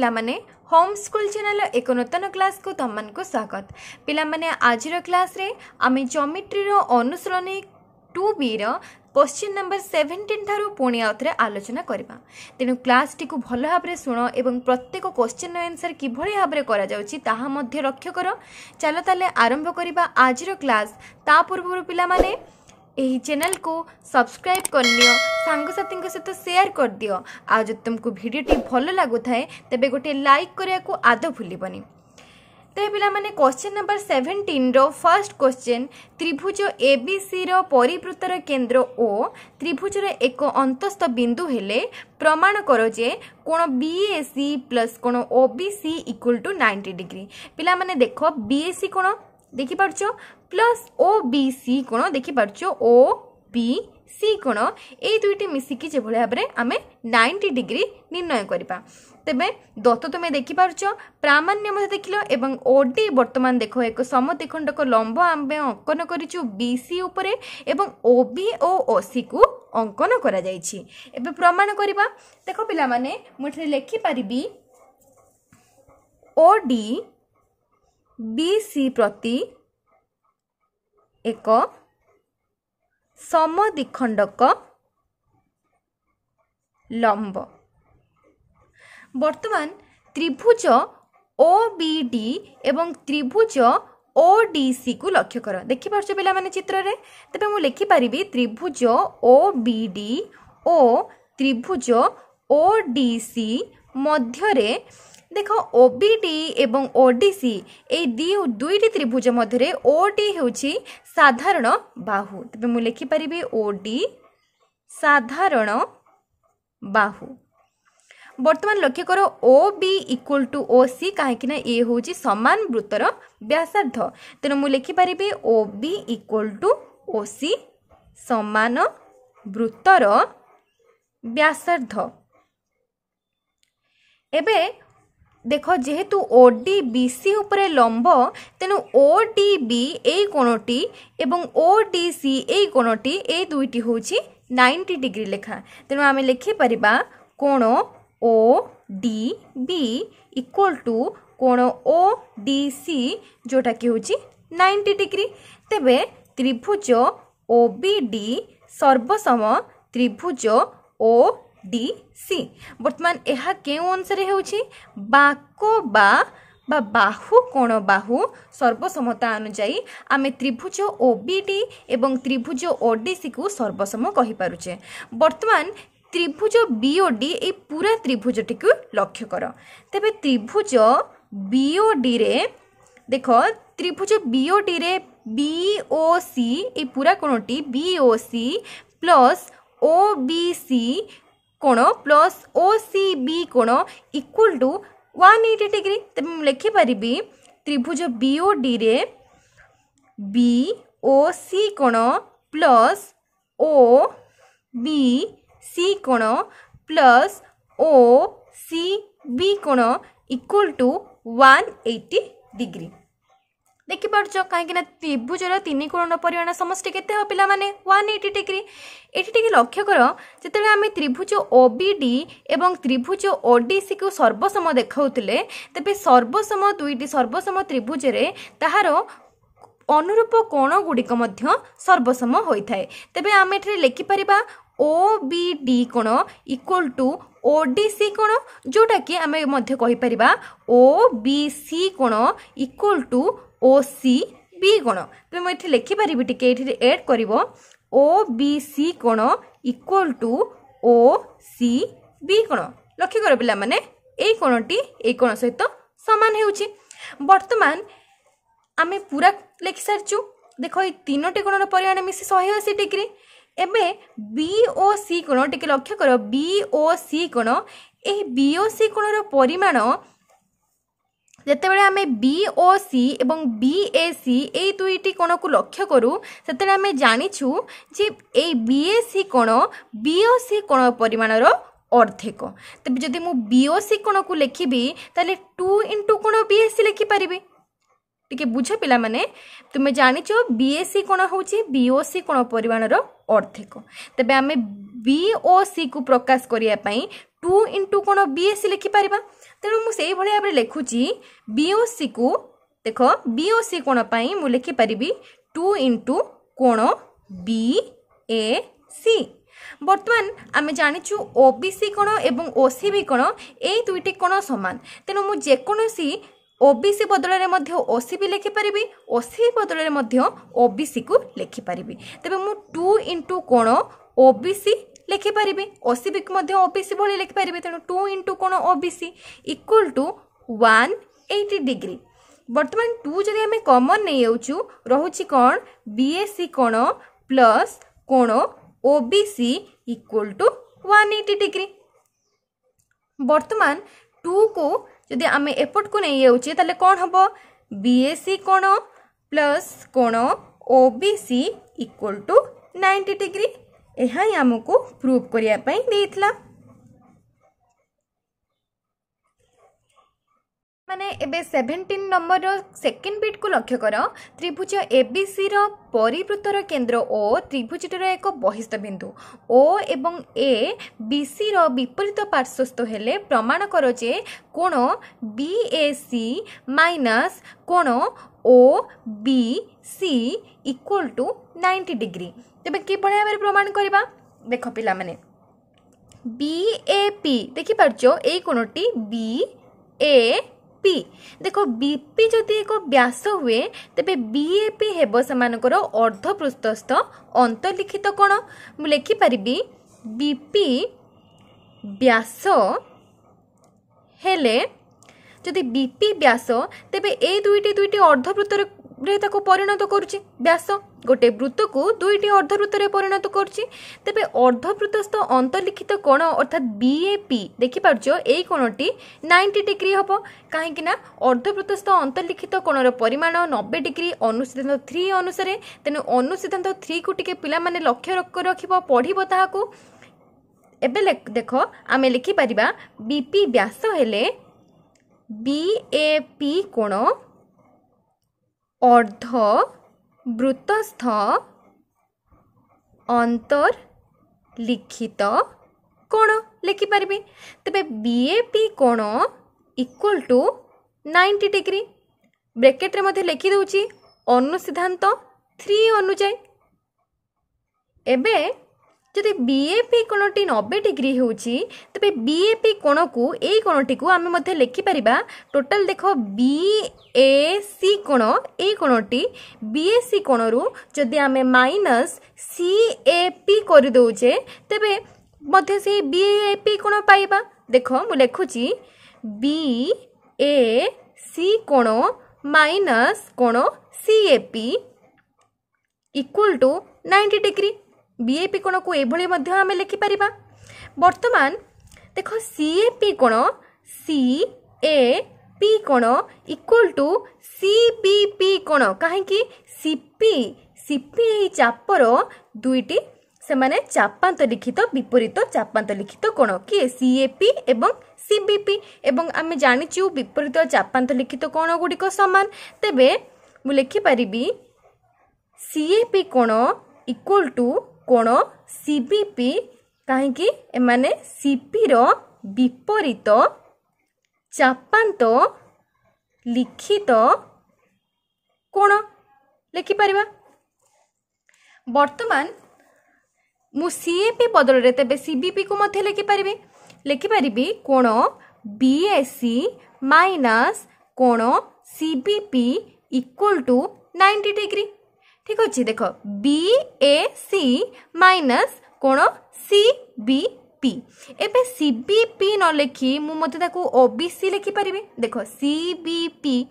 पिला माने home school channel एक नूतन क्लास को तुमको स्वागत। पिला माने आज क्लास रे आमे ज्योमेट्री रो अनुसरणी 2B रो क्वेश्चन नंबर 17 थारु पुणी आउथरे आलोचना करबा। तेनु क्लास टी को भल भाबरे सुनो एवं प्रत्येक क्वेश्चन रो आंसर किभଳି भाबरे करा जाउची ताहा मध्ये लक्ष्य करो। चलो ताले आरंभ करबा आज रो क्लास। ता पूर्व पिला माने एही चैनल को सब्सक्राइब करनियो, सांगसाथी सहित शेयर कर दियो। आज जो तुमको वीडियोटी भल लागु थाए तेबे गोटे लाइक करिया को आदौ भूलिबनी। ते पिला माने question number 17 row first question, त्रिभुज एबीसी रो परिवृत्तर केंद्र ओ त्रिभुजर एक अंतस्थ बिंदु हेले प्रमाण करो जे कोण बीएसी प्लस कोण ओबीसी इक्वल टू 90 डिग्री। पिला माने देखो बीएसी कोण देखि पारछो प्लस ओबीसी कोण देखि पारछो ओबीसी कोण ए दुईटी मिसिकी जे भले भाबरे आमे 90 डिग्री निर्णय करिपा। तेबे दत्त तुमे देखि पारछो प्रामाण्य मध्ये देखिलो एवं ओडी वर्तमान देखो एक समद्विखंडक लंब आमे अंकन करिछु बीसी उपरे एवं ओबी ओ ओसी को अंकन करा जायछि। एबे प्रमाण करिबा। देखो पिला माने मुठे लेखि परिबी ओडी बीसी प्रति एक समद्विखंडक लंब। वर्तमान त्रिभुज ओबीडी एवं त्रिभुज ओडीसी को लक्ष्य कर। देखि पारछो पिला माने चित्र रे। तबे मु लेखि परिबी त्रिभुज ओबीडी ओ त्रिभुज ओडीसी मध्य रे देखो ओबीडी एवं ओडीसी ए दुईटी त्रिभुज मध्य ओडी होची साधारण बाहु। तबे मु लेखि परिबी ओडी साधारण बाहु। वर्तमान लक्ष्य करो ओबी इक्वल टू ओसी कहीं ये होची समान वृत्तर व्यासार्ध। तेणु मु लेखि परिबी ओबी इक्वल टू ओसी समान वृत्तर व्यासार्ध। एबे देखो जेहेतु ओडी बीसी उपरे लंब तेणु ओडीबी ए कोणटी एवं ओडीसी ए कोणटी ए दुईटी होची 90 डिग्री लेखा। तेणु आमे लेखि परिबा कोण ओडीबी इक्वल टू कोण ओडीसी जोटा कि होची 90 डिग्री। तेबे त्रिभुज ओबीडी सर्वसम त्रिभुज ओडीसी। वर्तमान यह केउ अनुसार होउछि बाको बाहु कोण बाहु सर्वसमता अनुଯାयी आमे त्रिभुज ओबीडी एवं त्रिभुज ओडीसी को सर्वसम कहि पारुचे। वर्तमान त्रिभुज बीओडी ए पूरा त्रिभुजटी को लक्ष्य कर। तेबे त्रिभुज बीओडी रे देखो त्रिभुज बीओडी रे बीओसी ए पूरा कोणटी बीओसी प्लस ओबीसी कोण प्लस ओसीबी कोण इक्वल टू 180 डिग्री। तब लिखि परिबी त्रिभुज बीओडी रे बीओसी कोण प्लस ओबीसी कोण प्लस ओसीबी कोण इक्वल टू 180 डिग्री। देखि पारछो कहीं त्रिभुजर तीन कोण परिमाण समष्टि केते हो पिला माने 180 डिग्री। एठी टिके लक्ष्य करो जेतेबे आमे त्रिभुज ओबीडी एवं त्रिभुज ओडीसी को सर्वसम देखाउतिले तबे सर्वसम दुईटी सर्वसम त्रिभुज रे ताहार अनुरूप कोण गुडिक मध्य सर्वसम होइथाय। तबे आमे एठी लेखि परिबा ओबीडी कोण इक्वल टू ओडीसी कोण जोटा कि आमे मध्य कहि परिबा ओबीसी कोण इक्वल टू ओसीबी कोण। तो मैं लिखि पारिबी टिके एठी ऐड करिवो ओबीसी कोण इक्वल टू ओसीबी कोण। लक्ष्य कर पिला माने एई कोणटी एई कोण सहित समान हेउची। वर्तमान आमे पूरा लिखि सारचू। देखो ए तीनोटी कोणर परिमाण मिसी 180 डिग्री। एबे बीओसी कोण टिके लक्ष्य कर बीओसी कोण ए बीओसी कोणर परिमाण जेतेबेले आमे बीओसी एवं बीएसी ए दुईटी कोण को लक्ष्य करू सेतेबेले आमे जानिछु जे ए बीएसी कोण बीओसी कोण परिमाणर अर्धेक। तबे जदि मु बीओसी कोण को लेखिबी ताले 2 इंटू कोण बीएसी लेखि परिबी। टिके बुझ पिला माने तुमे जानिछो बीएसी कोण होची बीओसी कोण परिमाणर अर्धेक। तबे आमे बीओसी को प्रकाश करिया पई टू इंटू कोण बीएसी लिखिपर तेणु मुझे भाव में लिखुची बीओसी को देख बीओसी कोण मु लिखिपर टू इंटू कोण बीएसी। बर्तमान आम जाचु ओबीसी कोण एवं ओसीबी कोण ए दुईटी कोण सामान तेणु मु जेकोसी ओबीसी बदल में ओसीबी लिखिपर ओसीबी बदल में ओबीसी को लिखिपर तेज मु टू इंटू कोण ओबीसी लिखिपर ओसीबी को ओबीसी भाई लिखिपर तेणु टू इंटू कोण ओबीसी इक्वल टू 180 डिग्री। बर्तमान टू जदि आम कॉमन नहीं जाऊँ रोचे कौन बीएसी कोण प्लस कोण ओबीसी इक्वल टू 180 डिग्री। बर्तमान टू को जदि आम एपट को नहीं जाऊे ताले कौन हम बीएसी कोण प्लस कोण ओबीसी इक्वल टू 90 डिग्री। यह ही आमको प्रूव करने देइथिला। माने एबे 17 नंबर सेकेंड बिट को लक्ष्य कर त्रिभुज एबीसी रो परिवृत्तर केंद्र ओ त्रिभुजटर एक बहिस्थ बिंदु ओ एवं ए बीसी रो विपरीत पार्श्वस्थ हेले प्रमाण कर जे कोण बीएसी माइनस कोण ओबीसी इक्वल टू 90 डिग्री। तेबे कि भाव में प्रमाण करबा देख पिला माने बीएपी देखि पारछो ए कोणटी बीएपी देख बीपी जदि एक व्यास हुए तेबे बीएपी हेबो समानकर अर्धपृष्ठस्थ अंतर्लिखित कोण मु लिखि परिबी बीपी व्यास हेले जदि बीपी व्यास तेबे ए दुईटी अर्धवृत्तर परिणत करुच्ची व्यास गोटे वृत्त को दुईटी अर्धवृत्त परिणत करुच्ची तेबे अर्धवृत्तस्थ अंतर्लिखित कोण अर्थात बीएपी देखि पारछो एई कोणटी 90 डिग्री हबो काहेकि ना अर्धवृत्तस्थ अंतर्लिखित कोणर परिमाण 90 डिग्री अनुसिद्धांत 3 अनुसार तेनु अनुसिद्धांत 3 को टिके पिला माने लक्ष्य रखिबो पढिबो ताहाको। एबे देख आमे लिखि परिबा बीपी व्यास हेले बीएपी कोण अर्ध वृत्तस्थ अंतर्लिखित कोण लिखिपर तेबे बीएपी कोण इक्वल टू 90 डिग्री ब्रैकेट रे मध्य लिखि दउची अनुसिद्धांत 3 अनुଯାयी। एबे जदि बीएपी कोणटी 90 डिग्री होची तबे बीएपी कोण को ए कोणटी को आमे मध्य लिखि परिबा टोटल देखो बीएसी कोण ए कोणटी बीएसी कोण रु जदि आमे माइनस सीएपी कर दउचे तबे मध्य से बीएपी कोण पाइबा देखो मु लिखुची बीएसी कोण माइनस कोण CAP equal to 90 degree. BAP कोण को एभली मध्य आमे लिखि परिबा। वर्तमान देखो सीएपी कोण सीएपी कोण इक्वल टू सीबीपी कोण काहेकि सीपी चापर दुईटी से माने चापांत लिखित विपरीत चापांत लिखित कोण कि सीएपी एवं सीबीपी एवं आमे जानिचु विपरीत चापांत लिखित कोण गुडिक समान तेबे मु लिखि परिबी सीएपी कोण इक्वल टू कोण सीबीपी काहेकि एमाने सीपी रो विपरीत चापांत लिखित कोण लिखि परिबा। वर्तमान मु सीएपी बदल रे तेबे सीबीपी को मध्य लिखि परिबी कोण बीएसी माइनस कोण सीबीपी इक्वल टू 90 डिग्री। ठीक अच्छे देख बीएसी माइनस कोण सीबीपी एबे सीबीपी न लिखि मु मते ताकू ओबीसी लिखि परिबे देख सीबीपी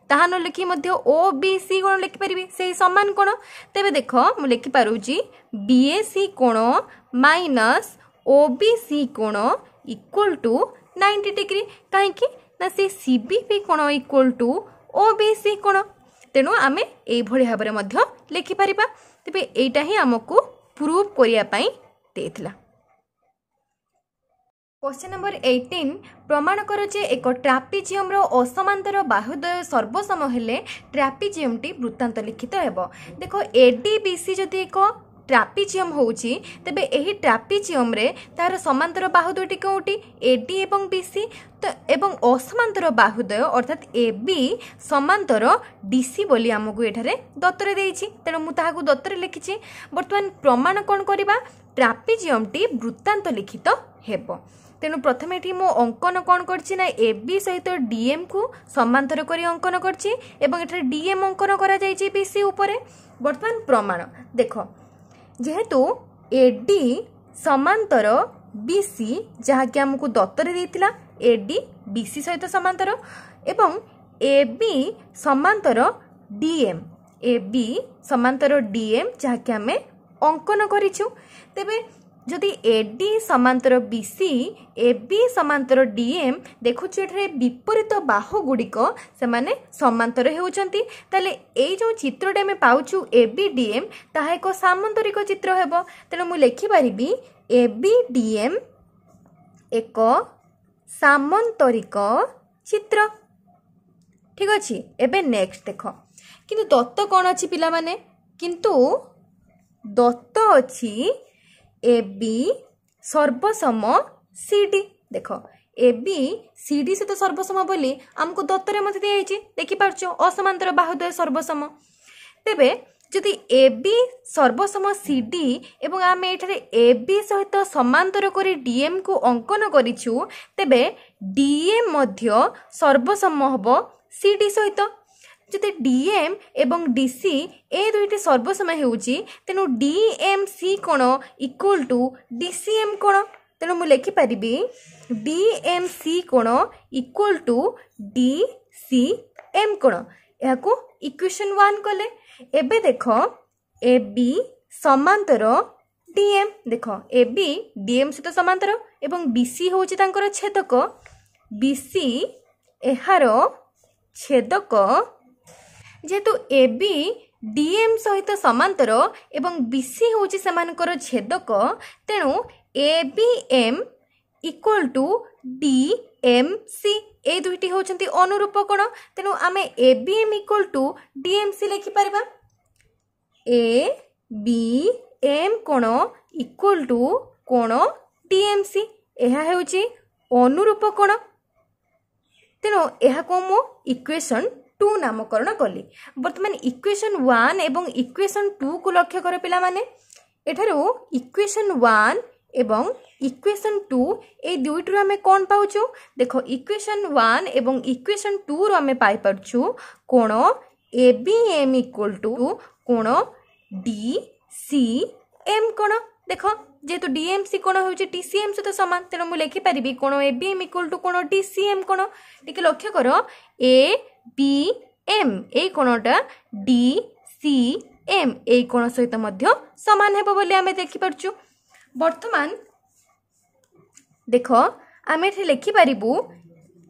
ताहा न लिखि मध्य ओबीसी कोण लिखि परिबे से समान कोण तेबे देख मु लिखि पारुची बीएसी कोण माइनस ओबीसी कोण इक्वल टू 90 डिग्री काहेकि ना से सीबीपी कोण इक्वल टू ओबीसी कोण तेणु आमे एई भली भाबरे मध्य लिखि परिबा। तेबे एटा ही हमकु प्रूव करिया पई देथिला। क्वेश्चन नंबर 18 प्रमाण कर जे एक ट्रापेजियम रो असमांतर बाहुद्वय सर्वसम हेले ट्रापेजियम टी वृत्तांत लिखित हेबो। देखो एडीबीसी जदि एक ट्रापिजियम होउची तेबे एही ट्रापिजियम रे तार समांतर बाहुद्वयटी कोउटी एडी एवं बीसी तो एवं असमांतर बाहुद्वय अर्थात एबी समांतर डीसी बोली आमको एठारे दत्तरे देइछि तेणु मु ताहाकु दत्तरे लिखिछि। वर्तमान प्रमाण कोन करिबा ट्रापिजियम टी वृत्तांत लिखित हेबो। तेणु प्रथम ये मो अंकन कौन करछि ना एबी सहित डीएम को समांतर करी अंकन करछि एवं एठारे डीएम अंकन करा जायछि बीसी उपरे। वर्तमान प्रमाण देख जेहेतु एडी समांतर बीसी जहाँकि आमको दत्तरे देइतिला एडी बीसी सहित समांतर एवं एबी समांतर डीएम एबी समांतर डीएम जहाँकि आमे अंकन करिछु। तेबे जदि एडी समांतर बीसी एबी समांतर डीएम देखुछु एठारे विपरीत बाहु गुड़िक से माने समांतर हेउचंती ताले एई जो चित्रटे में पाउछु एबी डीएम ताहा एक सामांतरिक चित्र हेबो। तेणु मु लिखि पारिबी एबी डीएम एक सामांतरिक चित्र। ठीक अछि एबे नेक्स्ट देख किंतु दत्त कोन अछि पिला माने किंतु दत्त अछि एबी सर्वसम सीडी देख एबी सीडी से तो सर्वसम बोली आमको दत्तरे मते दिया देखि पारछो असमांतर बाहुद्वय सर्वसम। तेबे जदि एबी सर्वसम सीडी एवं आम एठारे एबी सहित समांतर करी डीएम को अंकन करिछु तेबे डीएम मध्य सर्वसम हबो सीडी सहित। जदि डीएम एवं डीसी ए दुईटी सर्वसम हेउची तेनु डीएमसी कोण इक्वल टू डीसीएम कोण। तेणु मु लिखि पारिबी डीएमसी कोण इक्वल टू डीसीएम कोण। याकू इक्वेशन 1 कले एबे देख एबी समांतर डीएम देख एबी डीएम सहित समांतर एवं बीसी होउची तांकर छेदक बीसी एहार छेदक जेहेतु एबी डीएम सहित समांतर एवं बीसी होउची सेमानकर छेदक तेणु एबीएम इक्वल टू डीएमसी ए दुईटी होउचंती अनुरूप कोण। तेणु आमे एबीएम इक्वल टू डीएमसी लिखि परबा एबीएम कोण इक्वल टू कोण डीएमसी एहा हेउची अनुरूप कोण। तेणु एहा को मो इक्वेशन 2 नामकरण कली। वर्तमान इक्वेशन 1 एवं इक्वेशन 2 को लक्ष्य कर पिला माने एठारो इक्वेशन 1 एवं इक्वेशन 2 ए दुईटु आमे कोन पाउछु देखो इक्वेशन 1 एवं इक्वेशन 2 रो आमे पाई परछु कोण एबीएम इक्वल टू कोण डीसीएम कोण। देखो जेतु डीएमसी कोण होउची डीसीएम सहित समान तेणु मु लिखि परिबी कोण एबीएम इक्वल टू कोण डीसीएम कोण। टिके लक्ष्य करो एबीएम ए कोणटा डीसीएम ए कोण सहित मध्य समान हेबो बोली आमे देखि परछु। वर्तमान देखो आमे एठी लिखि परिबू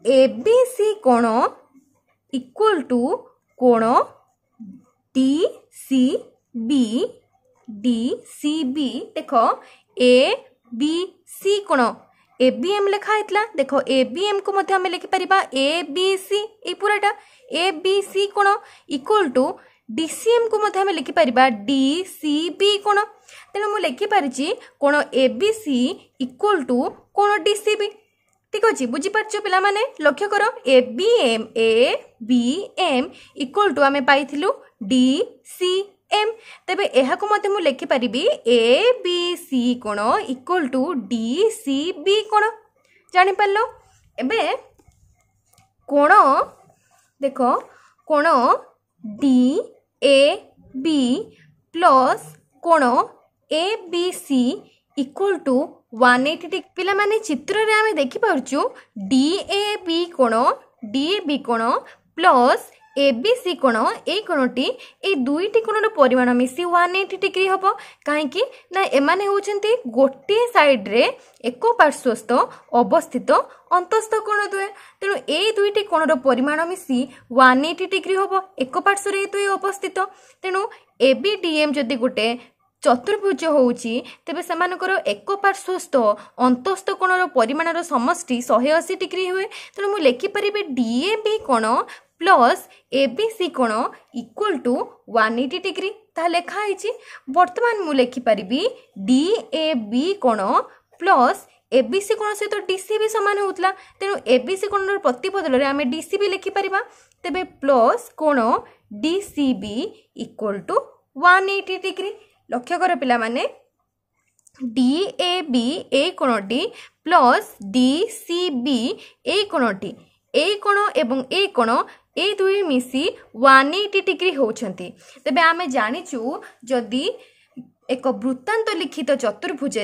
एबीसी कोण इक्वल टू कोण डीसीबी डीसीबी देखो ए बी सी कोण एबीएम लिखा हेतला देखो एबीएम को मध्य हमें लिखि परिबा एबीसी ए पूराटा एबीसी कोण इक्वल टू डीसीएम को मध्य हमें लिखि परिबा डीसीबी कोण। तेणु मु लिखि परिछि कोण एबीसी इक्वल टू कोण डीसीबी। ठीक अछि बुझि पारछो पिला माने लक्ष्य करो एबीएम इक्वल टू आमे पाइथिलु डीसीएम तेबे एहा को मते मु लिखि परिबी एबीसी कोण इक्वल टू डीसीबी कोण। जानि पारलो एबे कोण देखो कोण डीएबी प्लस कोण एबीसी इक्वल टू 180 डिग्री। पिला माने चित्र रे आमे देखि पारछु डीएबी कोण प्लस एबीसी कोण ए कोणटी ए दुईटी कोणर परिमाण मिसी 180 डिग्री हबो काहेकि ना एमाने होउछन्ती गोटे साइड रे एक पार्श्वस्थ अवस्थित अंतस्थ कोण दुए। तेणु ए दुईटी कोणर परिमाण मिसी 180 डिग्री हबो एक पार्श्व रे दुई अवस्थित। तेणु एबीडीएम जदि गोटे चतुर्भुज होउची तेबे सेमानकर एक पार्श्वस्थ अंतस्थ कोणर परिमाणर समष्टि 180 डिग्री हुए। तेणु मु लिखि परिबे डीएबी कोण प्लस एबीसी कोण इक्वल टू 180 डिग्री ता लिखाई। बर्तमान मु लिखिपारि DAB कोण प्लस एबीसी कोण सहित डीसीबी सामान होता तेणु एबीसी कोण प्रतिबदल में आम डीसीबी लिखिपर तेबे प्लस कोण डीसीबी इक्वल टू 180 डिग्री। लक्ष्य कर पिला माने DAB ए कोणटी प्लस DCB ए कोणटी ए कोण एवं ए कोण ए दुई मिसी 180 डिग्री होछंती। तेबे आमे जानिचु जदि एक वृत्तांत लिखित चतुर्भुज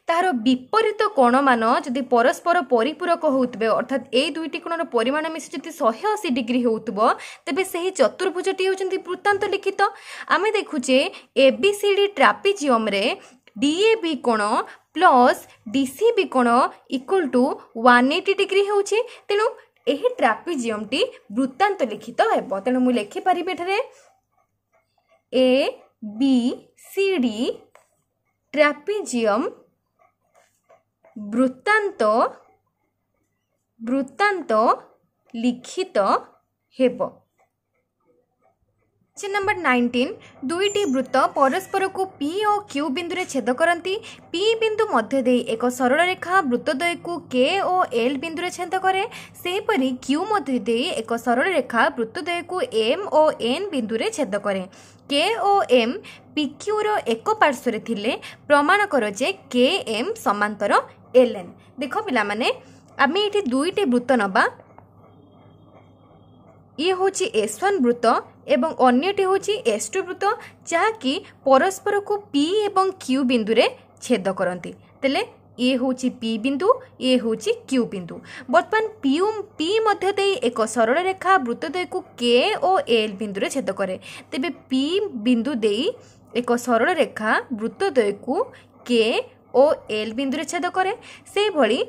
तार विपरीत कोण मान जदि परस्पर परिपूरक होउतबे अर्थात ए दुईटी कोणर परिमाण मिसी जदि 180 डिग्री होउतबो तेबे सही चतुर्भुजटी होचंती वृत्तांत लिखित। आमे देखुचे एबीसीडी ट्रापेजियम रे DAB कोण प्लस DCB कोण इक्वल टू 180 डिग्री होउचे तेणु एही ट्रापेजियम टी वृत्तांत लिखित हेबो। तेणु मु लिखि परिबे एठारे ABCD ट्रापेजियम वृत्तांत लिखित हेबो। नंबर 19 दुईटी वृत्त परस्पर को P और Q बिंदु रे छेद करती। P बिंदु मध्य दे एक सरल रेखा वृत्तद्वय को K और L बिंदु रे छेद करे। सेपरी Q मध्य दे एक सरल रेखा वृत्तद्वय को M और N बिंदु रे छेद करे। K और M PQ रो एक पार्श्व रे थिले प्रमाण कर जे KM समांतर LN। देखो पिला माने आमे एठी दुईटी वृत्त नबा ये होची S1 वृत्त एवं अन्यटी होची S2 वृत्त जहाँकि परस्पर को P एवं Q बिंदु रे छेद करती। तेले ये होची P बिंदु ये होची Q बिंदु। बर्तमान P मध्य दे एक सरल रेखा वृत्तद्वय को K और L बिंदु रे छेद करे। तेबे P बिंदु दे एक सरल रेखा वृत्तद्वय को K और L बिंदु रे छेद करे। से भली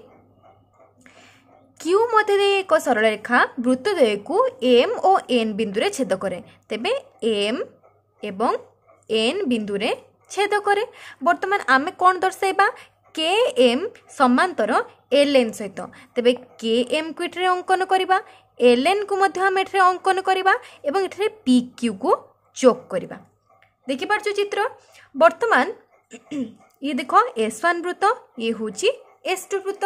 Q मध्य दे एक सरल रेखा वृत्तद्वय को M और N बिंदु रे छेद करे। तेबे M एवं N बिंदु रे छेद करे। वर्तमान आमे कोन दर्शाइबा KM समांतर LN सहित। तेबे KM को एठरे अंकन करिबा LN को मध्य हम एठरे अंकन करिबा एवं एठरे PQ को जोग करिबा। देखि पारछु चित्र। वर्तमान ये देखो S1 वृत्त ये होची S2 वृत्त।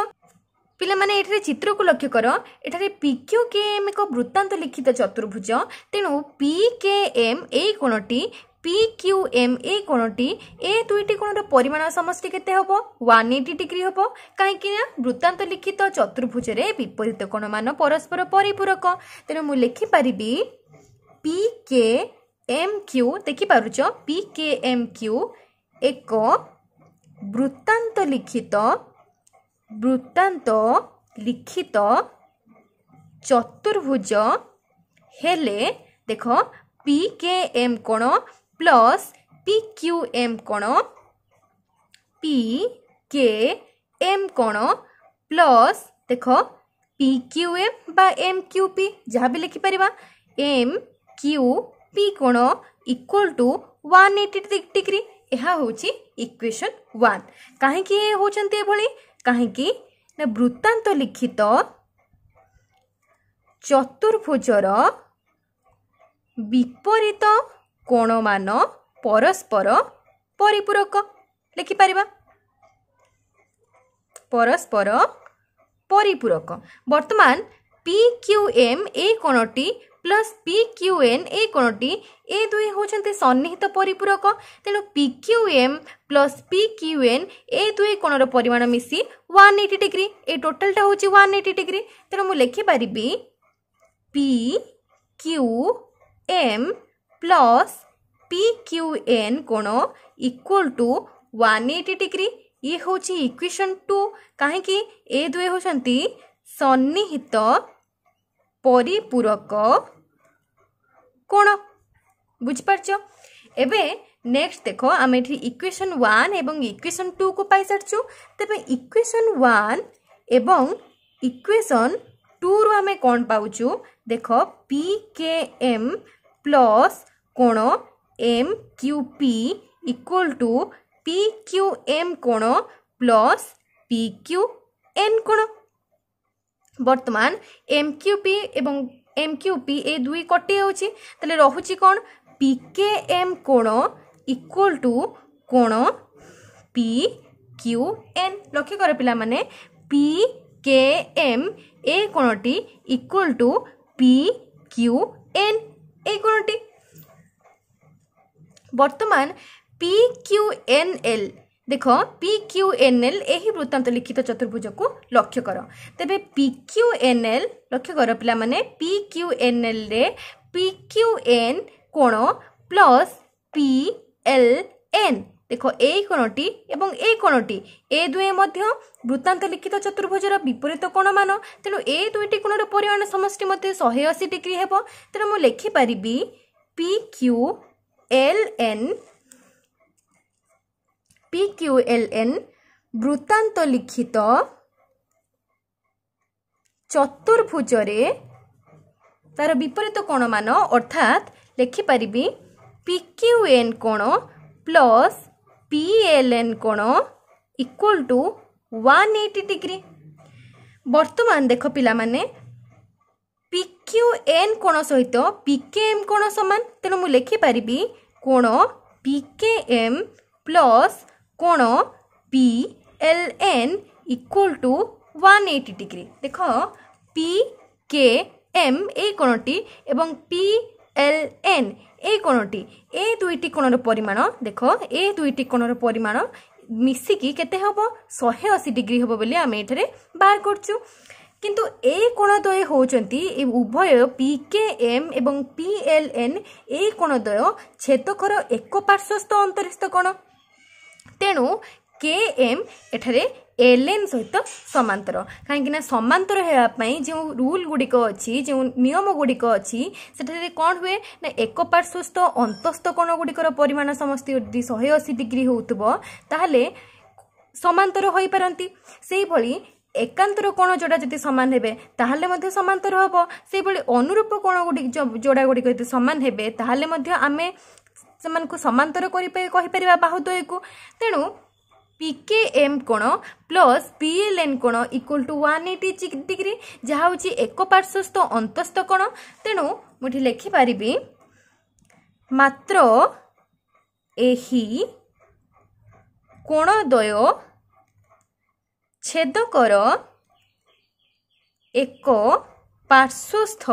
पिला माने एठारे चित्र को लक्ष्य कर एठारे PQKM एक वृत्तांत लिखित चतुर्भुज तेणु PKM ए कोणटी PQM ए कोणटी ए दुईटी कोणर परिमाण समष्टि केते हबो 180 डिग्री हबो। काहे कि ना वृत्तांत लिखित चतुर्भुज रे विपरीत कोण मान परस्पर परिपूरक। तेणु मु लिखि परिबी PKMQ देखि पारुचो PKMQ एक वृत्तांत लिखित चतुर्भुज हेले देख PKM कोण प्लस PQM कोण PKM कोण प्लस देख PQM बा MQP जहाँ भी लिखि परिबा MQP कोण इक्वल टू 180 डिग्री। यह होची इक्वेशन 1। कहीं होचंती एभली कहीं ना वृत्तांत लिखित चतुर्भुजर विपरीत कोण मान परस्पर परिपूरक लिखि परिबा परस्पर परिपूरक। वर्तमान PQM ए कोणटी प्लस PQN ए कोणटी ए दुई होचंते सन्निहित परिपूरक। तेणु PQM प्लस PQN ए दुई कोणर परिमाण मिसी 180 डिग्री। ए टोटलटा होची 180 डिग्री। तेणु मु लिखि परिबी PQM प्लस PQN कोण इक्वल टू 180 डिग्री। ये होची इक्वेशन 2। काहे कि ए दुई होचंती सन्निहित परिपूरक कोण बुझिपारछ। एबे नेक्स्ट देखो आम एठी इक्वेशन 1 एवं इक्वेशन 2 को पाई सारछु। तबे इक्वेशन 1 एवं इक्वेशन 2 रो आमे कोन पाउछु देखो PKM प्लस कोण MQP इक्वल टू PQM कोण प्लस PQN कोण। वर्तमान MQP एवं एम क्यू पी ए दुई कटि जाउछि ताले रहुछि कोन पी के एम कोण इक्वल टू कोण पी क्यू एन लक्ष्य कर पिला माने पी के एम ए कोणटी equal to P Q N ए कोणटी वर्तमान पी क्यू एन एल देख पी क्यू एन एल यही वृत्तांत लिखित चतुर्भुज को लक्ष्य कर तेबे पी क्यू एन एल लक्ष्य कर पिला माने पी क्यू एन एल रे पी क्यू एन कोण प्लस पी एल एन देख ए कोणटी एवं ए कोणटी ए दुए मध्य वृत्तांत लिखित चतुर्भुजर विपरीत कोण मान तेणु ए दुईटी कोणर परिमाण समष्टि मते 180 डिग्री हेबो तेणु मु लिखि परिबी पी क्यू एल एन वृत्तांत लिखित चतुर्भुजरे तार विपरीत कोण मान अर्थात लिखि परिबी पी क्यू एन कोण प्लस पी एल एन कोण इक्वल टू 180 डिग्री वर्तमान देख पिला माने पी क्यू एन कोण सहित पी के एम कोण समान तेणु मु लिखि परिबी कोण पी के एम प्लस कोण P L N equal to 180 degree देख पी के एम ए कोणटी एवं पी एल एन ए कोणटी ए दुईटी कोणर परिमाण देख ए दुईटी कोणर परिमाण मिसिकी केते हबो 180 डिग्री हबो बोली आमे एठरे बाहर करछु किंतु ए कोणद्वय होचंती उभय पी के एम एवं पी एल एन ए कोणद्वय छेदकर एक पार्श्वस्थ अंतरिस्थ कोण तेणु के एम एठरे एल एन सहित समांतर कहीं समांतर होगापी जो रूल गुड़िक अच्छी जो नियम गुड़िक अच्छी से कौन हुए ना एक पार्श्वस्थ अंतस्थ कोण गुड़िकर परिमाण समस्त 180 डिग्री होउतबो ताहले समांतर होई पारंती सेही भली एकांतर कोण जोड़ा जति समान हेबे ताहले मध्य समांतर हबो सेही भली अनुरूप कोण गुडी जोड़ा गुड़िक जति समान हेबे ताहले मध्य आमे समान को समांतर कहि परिबा बाहुद्वय को तेणु पी एम कोण प्लस पी एल एन कोण इक्वल टू 180 डिग्री जहाँ हूँ एक पार्श्वस्थ अंतस्थ कोण तेणु मुझे लिखिपारि मात्र एही कोणद्वय छेदकर एक पार्श्वस्थ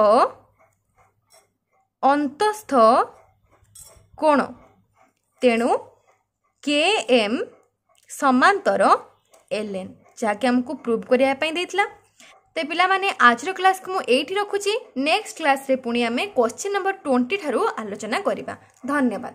अंतस्थ कोण तेणु के एम समांतर एल एन जहाँकि आमको प्रूव करने देइतला ते पिला माने आज क्लास को मुझे रखुची नेक्स्ट क्लास रे पुणी आमे क्वेश्चन नंबर 20 ठारू आलोचना करिबा धन्यवाद।